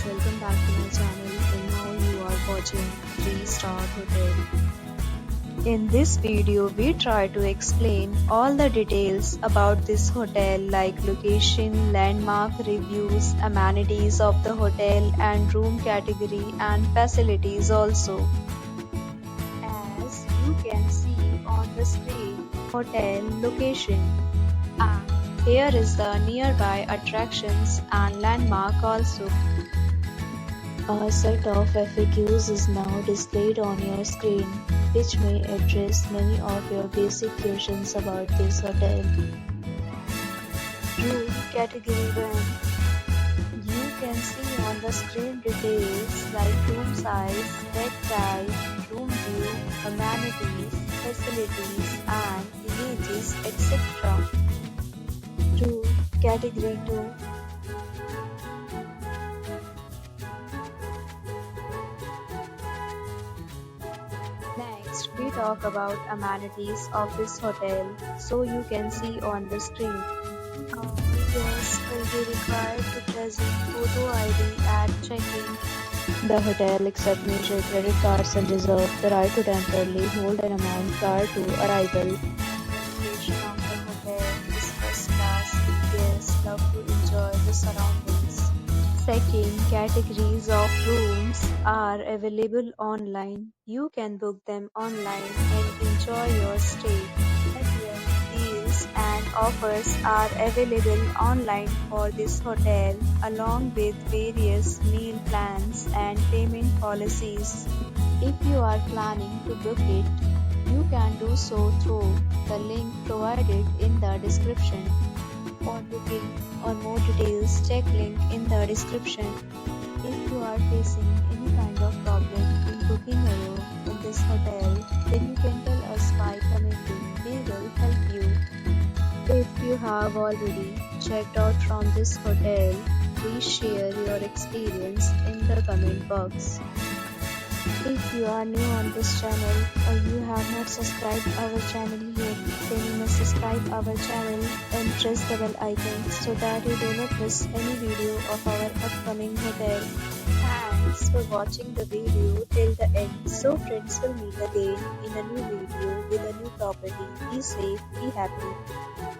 welcome back to my channel and now you are watching 3-star hotel. In this video, we try to explain all the details about this hotel like location, landmark, reviews, amenities of the hotel and room category and facilities also. As you can see on the screen, hotel location. And here is the nearby attractions and landmark also. A set of FAQs is now displayed on your screen, which may address many of your basic questions about this hotel. Room category 1. You can see on the screen details like room size, bed type, room view, amenities, facilities and images, etc. Room category 2. Next, we talk about amenities of this hotel, so you can see on the screen. Guests will be required to present photo ID at check-in. The hotel accepts major credit cards and reserves the right to temporarily hold an amount prior to arrival. The location of the hotel is first class if guests love to enjoy the surroundings. Second, categories of rooms are available online. You can book them online and enjoy your stay. Again, deals and offers are available online for this hotel along with various meal plans and payment policies. If you are planning to book it, you can do so through the link provided in the description. For booking or more details, check link in the description. If you are facing any kind of problem in booking a room in this hotel, then you can tell us by commenting. We will help you. If you have already checked out from this hotel, please share your experience in the comment box. If you are new on this channel or you have not subscribed our channel yet, then you must subscribe our channel and press the bell icon so that you do not miss any video of our upcoming hotel. Thanks for watching the video till the end. So friends, will meet again in a new video with a new property. Be safe, be happy.